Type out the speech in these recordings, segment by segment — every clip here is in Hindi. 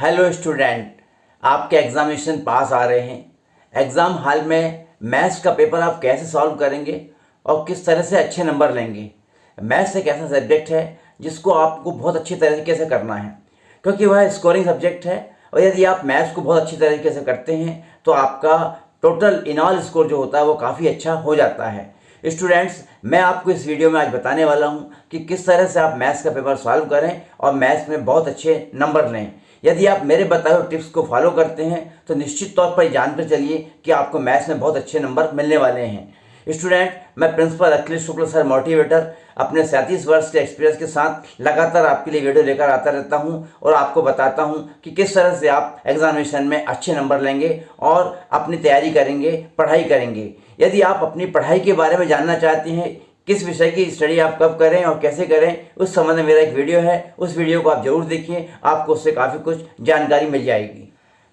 हेलो स्टूडेंट, आपके एग्जामिनेशन पास आ रहे हैं। एग्ज़ाम हॉल में मैथ्स का पेपर आप कैसे सॉल्व करेंगे और किस तरह से अच्छे नंबर लेंगे। मैथ्स एक ऐसा सब्जेक्ट है जिसको आपको बहुत अच्छी तरीके से करना है, क्योंकि वह स्कोरिंग सब्जेक्ट है। और यदि आप मैथ्स को बहुत अच्छी तरीके से करते हैं तो आपका टोटल इन ऑल स्कोर जो होता है वो काफ़ी अच्छा हो जाता है। स्टूडेंट्स, मैं आपको इस वीडियो में आज बताने वाला हूँ कि किस तरह से आप मैथ्स का पेपर सॉल्व करें और मैथ्स में बहुत अच्छे नंबर लें। यदि आप मेरे बताए हुए टिप्स को फॉलो करते हैं तो निश्चित तौर पर जानकर चलिए कि आपको मैथ्स में बहुत अच्छे नंबर मिलने वाले हैं। स्टूडेंट, मैं प्रिंसिपल अखिलेश शुक्ल सर मोटिवेटर अपने 37 वर्ष के एक्सपीरियंस के साथ लगातार आपके लिए वीडियो लेकर आता रहता हूं और आपको बताता हूं कि किस तरह से आप एग्जामिनेशन में अच्छे नंबर लेंगे और अपनी तैयारी करेंगे, पढ़ाई करेंगे। यदि आप अपनी पढ़ाई के बारे में जानना चाहते हैं, किस विषय की स्टडी आप कब करें और कैसे करें, उस संबंध में मेरा एक वीडियो है। उस वीडियो को आप जरूर देखिए, आपको उससे काफ़ी कुछ जानकारी मिल जाएगी।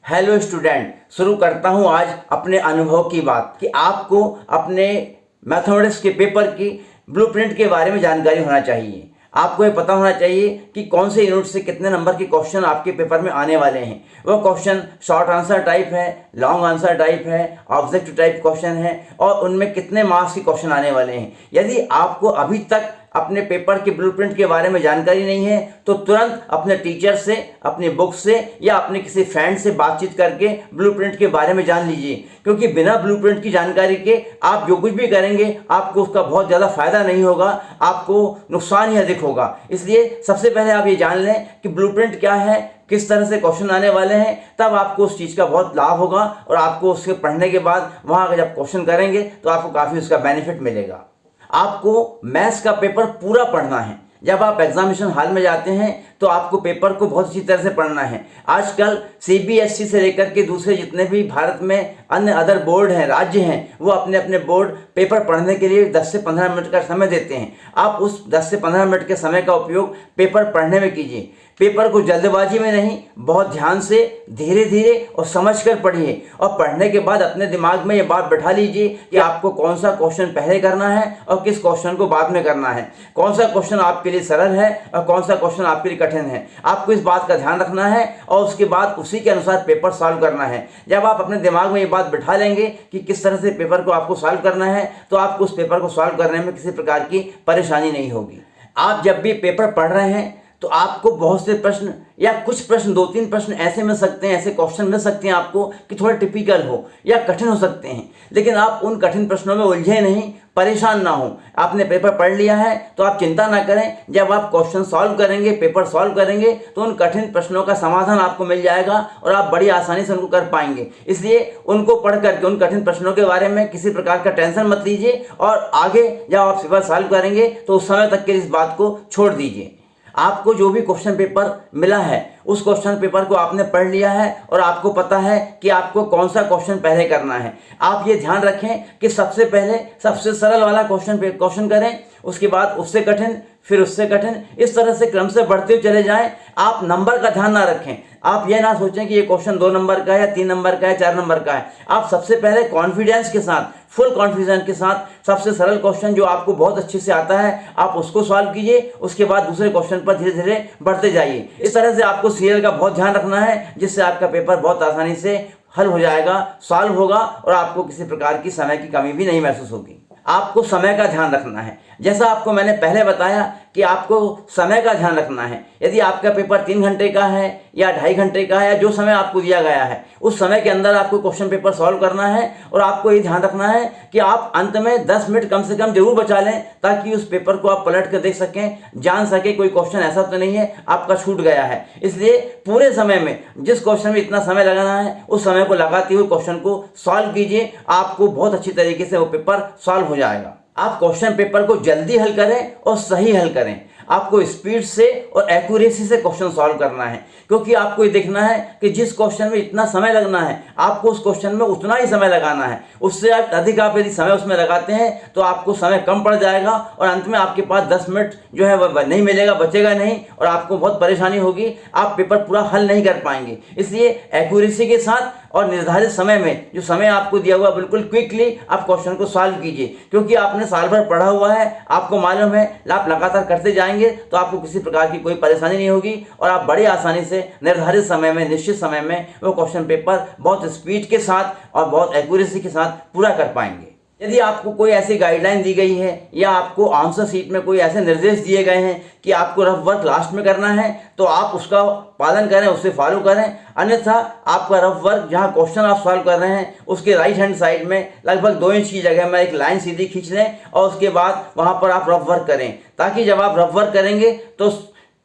हेलो स्टूडेंट, शुरू करता हूं आज अपने अनुभव की बात कि आपको अपने मैथमेटिक्स के पेपर की ब्लूप्रिंट के बारे में जानकारी होना चाहिए। आपको ये पता होना चाहिए कि कौन से यूनिट से कितने नंबर के क्वेश्चन आपके पेपर में आने वाले हैं। वो क्वेश्चन शॉर्ट आंसर टाइप है, लॉन्ग आंसर टाइप है, ऑब्जेक्टिव टाइप क्वेश्चन है और उनमें कितने मार्क्स के क्वेश्चन आने वाले हैं। यदि आपको अभी तक अपने पेपर के ब्लूप्रिंट के बारे में जानकारी नहीं है तो तुरंत अपने टीचर से, अपनी बुक से या अपने किसी फ्रेंड से बातचीत करके ब्लूप्रिंट के बारे में जान लीजिए, क्योंकि बिना ब्लूप्रिंट की जानकारी के आप जो कुछ भी करेंगे आपको उसका बहुत ज़्यादा फायदा नहीं होगा, आपको नुकसान ही अधिक होगा। इसलिए सबसे पहले आप ये जान लें कि ब्लूप्रिंट क्या है, किस तरह से क्वेश्चन आने वाले हैं, तब आपको उस चीज़ का बहुत लाभ होगा और आपको उसके पढ़ने के बाद वहाँ जब क्वेश्चन करेंगे तो आपको काफ़ी उसका बेनिफिट मिलेगा। आपको मैथ्स का पेपर पूरा पढ़ना है। जब आप एग्जामिनेशन हॉल में जाते हैं तो आपको पेपर को बहुत अच्छी तरह से पढ़ना है। आजकल सीबीएसई से लेकर के दूसरे जितने भी भारत में अन्य अदर बोर्ड हैं, राज्य हैं, वो अपने अपने बोर्ड पेपर पढ़ने के लिए 10 से 15 मिनट का समय देते हैं। आप उस 10 से 15 मिनट के समय का उपयोग पेपर पढ़ने में कीजिए। पेपर को जल्दबाजी में नहीं, बहुत ध्यान से, धीरे धीरे और समझकर पढ़िए और पढ़ने के बाद अपने दिमाग में ये बात बैठा लीजिए कि आपको कौन सा क्वेश्चन पहले करना है और किस क्वेश्चन को बाद में करना है, कौन सा क्वेश्चन आपके लिए सरल है और कौन सा क्वेश्चन आपके लिए कठिन है। आपको इस बात का ध्यान रखना है और उसके बाद उसी के अनुसार पेपर सॉल्व करना है। जब आप अपने दिमाग में ये बात बैठा लेंगे कि किस तरह से पेपर को आपको सॉल्व करना है तो आपको उस पेपर को सॉल्व करने में किसी प्रकार की परेशानी नहीं होगी। आप जब भी पेपर पढ़ रहे हैं तो आपको बहुत से प्रश्न या कुछ प्रश्न, 2-3 प्रश्न ऐसे मिल सकते हैं, ऐसे क्वेश्चन मिल सकते हैं आपको कि थोड़े टिपिकल हो या कठिन हो सकते हैं, लेकिन आप उन कठिन प्रश्नों में उलझे नहीं, परेशान ना हो। आपने पेपर पढ़ लिया है तो आप चिंता ना करें। जब आप क्वेश्चन सॉल्व करेंगे, पेपर सॉल्व करेंगे तो उन कठिन प्रश्नों का समाधान आपको मिल जाएगा और आप बड़ी आसानी से उनको कर पाएंगे। इसलिए उनको पढ़ करके उन कठिन प्रश्नों के बारे में किसी प्रकार का टेंशन मत लीजिए और आगे जब आप पेपर सॉल्व करेंगे तो उस समय तक के इस बात को छोड़ दीजिए। आपको जो भी क्वेश्चन पेपर मिला है उस क्वेश्चन पेपर को आपने पढ़ लिया है और आपको पता है कि आपको कौन सा क्वेश्चन पहले करना है। आप ये ध्यान रखें कि सबसे पहले सबसे सरल वाला क्वेश्चन करें, उसके बाद उससे कठिन, फिर उससे कठिन, इस तरह से क्रम से बढ़ते हुए चले जाएं। आप नंबर का ध्यान ना रखें। आप ये ना सोचें कि ये क्वेश्चन 2 नंबर का है या 3 नंबर का है, 4 नंबर का है। आप सबसे पहले कॉन्फिडेंस के साथ, फुल कॉन्फिडेंस के साथ सबसे सरल क्वेश्चन जो आपको बहुत अच्छे से आता है आप उसको सॉल्व कीजिए। उसके बाद दूसरे क्वेश्चन पर धीरे धीरे बढ़ते जाइए। इस तरह से आपको सीरियल का बहुत ध्यान रखना है, जिससे आपका पेपर बहुत आसानी से हल हो जाएगा, सॉल्व होगा और आपको किसी प्रकार की समय की कमी भी नहीं महसूस होगी। आपको समय का ध्यान रखना है। जैसा आपको मैंने पहले बताया कि आपको समय का ध्यान रखना है। यदि आपका पेपर 3 घंटे का है या 2.5 घंटे का है या जो समय आपको दिया गया है उस समय के अंदर आपको क्वेश्चन पेपर सॉल्व करना है और आपको ये ध्यान रखना है कि आप अंत में 10 मिनट कम से कम जरूर बचा लें, ताकि उस पेपर को आप पलट कर देख सकें, जान सके कोई क्वेश्चन ऐसा तो नहीं है आपका छूट गया है। इसलिए पूरे समय में जिस क्वेश्चन में इतना समय लगाना है उस समय को लगाते हुए क्वेश्चन को सॉल्व कीजिए। आपको बहुत अच्छी तरीके से वो पेपर सॉल्व हो जाएगा। आप क्वेश्चन पेपर को जल्दी हल करें और सही हल करें। आपको स्पीड से और एक्यूरेसी से क्वेश्चन सॉल्व करना है, क्योंकि आपको ये देखना है कि जिस क्वेश्चन में इतना समय लगना है आपको उस क्वेश्चन में उतना ही समय लगाना है। उससे अधिक आप यदि समय उसमें लगाते हैं तो आपको समय कम पड़ जाएगा और अंत में आपके पास 10 मिनट जो है वह नहीं मिलेगा, बचेगा नहीं और आपको बहुत परेशानी होगी। आप पेपर पूरा हल नहीं कर पाएंगे। इसलिए एक्यूरेसी के साथ और निर्धारित समय में, जो समय आपको दिया हुआ, बिल्कुल क्विकली आप क्वेश्चन को सॉल्व कीजिए, क्योंकि आपने साल भर पढ़ा हुआ है, आपको मालूम है, आप लगातार करते जाएंगे तो आपको किसी प्रकार की कोई परेशानी नहीं होगी और आप बड़ी आसानी से निर्धारित समय में, निश्चित समय में वो क्वेश्चन पेपर बहुत स्पीड के साथ और बहुत एक्यूरेसी के साथ पूरा कर पाएंगे। यदि आपको कोई ऐसी गाइडलाइन दी गई है या आपको आंसर शीट में कोई ऐसे निर्देश दिए गए हैं कि आपको रफ वर्क लास्ट में करना है, तो आप उसका पालन करें, उससे फॉलो करें। अन्यथा आपका रफ वर्क, जहां क्वेश्चन आप सॉल्व कर रहे हैं, उसके राइट हैंड साइड में लगभग 2 इंच की जगह में एक लाइन सीधी खींच लें और उसके बाद वहां पर आप रफ वर्क करें, ताकि जब आप रफ वर्क करेंगे तो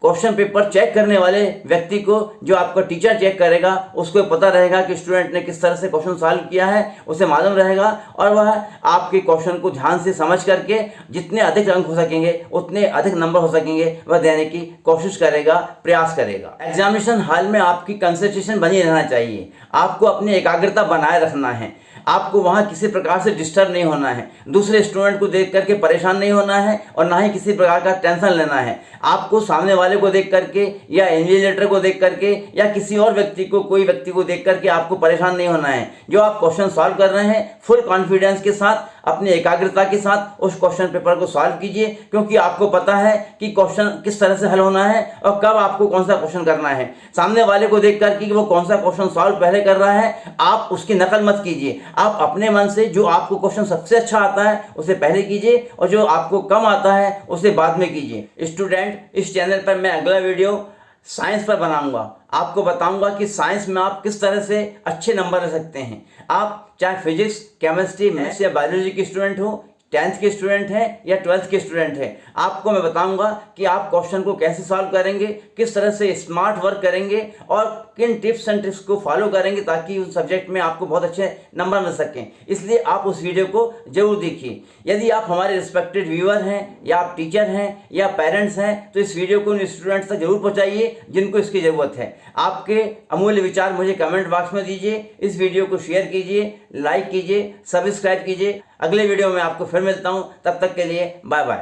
क्वेश्चन पेपर चेक करने वाले व्यक्ति को, जो आपका टीचर चेक करेगा, उसको पता रहेगा कि स्टूडेंट ने किस तरह से क्वेश्चन सॉल्व किया है, उसे मालूम रहेगा और वह आपके क्वेश्चन को ध्यान से समझ करके जितने अधिक अंक हो सकेंगे, उतने अधिक नंबर हो सकेंगे, वह देने की कोशिश करेगा, प्रयास करेगा। एग्जामिनेशन हॉल में आपकी कंसंट्रेशन बनी रहना चाहिए, आपको अपनी एकाग्रता बनाए रखना है, आपको वहाँ किसी प्रकार से डिस्टर्ब नहीं होना है, दूसरे स्टूडेंट को देख करके परेशान नहीं होना है और ना ही किसी प्रकार का टेंशन लेना है। आपको सामने वाले को देख करके या इन्विजिलेटर को देख करके या किसी और व्यक्ति को, कोई व्यक्ति को देख करके आपको परेशान नहीं होना है। जो आप क्वेश्चन सॉल्व कर रहे हैं, फुल कॉन्फिडेंस के साथ, अपनी एकाग्रता के साथ उस क्वेश्चन पेपर को सॉल्व कीजिए, क्योंकि आपको पता है कि क्वेश्चन किस तरह से हल होना है और कब आपको कौन सा क्वेश्चन करना है। सामने वाले को देख करके कि वो कौन सा क्वेश्चन सॉल्व पहले कर रहा है, आप उसकी नकल मत कीजिए। आप अपने मन से जो आपको क्वेश्चन सबसे अच्छा आता है उसे पहले कीजिए और जो आपको कम आता है उसे बाद में कीजिए। स्टूडेंट, इस चैनल पर मैं अगला वीडियो साइंस पर बनाऊंगा, आपको बताऊंगा कि साइंस में आप किस तरह से अच्छे नंबर ले सकते हैं। आप चाहे फिजिक्स, केमिस्ट्री, मैथ्स या बायोलॉजी के स्टूडेंट हो, 10th के स्टूडेंट हैं या 12th के स्टूडेंट हैं, आपको मैं बताऊंगा कि आप क्वेश्चन को कैसे सॉल्व करेंगे, किस तरह से स्मार्ट वर्क करेंगे और किन टिप्स एंड ट्रिक्स को फॉलो करेंगे ताकि उस सब्जेक्ट में आपको बहुत अच्छे नंबर मिल सकें। इसलिए आप उस वीडियो को जरूर देखिए। यदि आप हमारे रिस्पेक्टेड व्यूअर हैं या आप टीचर हैं या पेरेंट्स हैं, तो इस वीडियो को उन स्टूडेंट्स तक जरूर पहुँचाइए जिनको इसकी ज़रूरत है। आपके अमूल्य विचार मुझे कमेंट बॉक्स में दीजिए, इस वीडियो को शेयर कीजिए, लाइक कीजिए, सब्सक्राइब कीजिए। अगले वीडियो में आपको फिर मिलता हूँ, तब तक के लिए बाय बाय।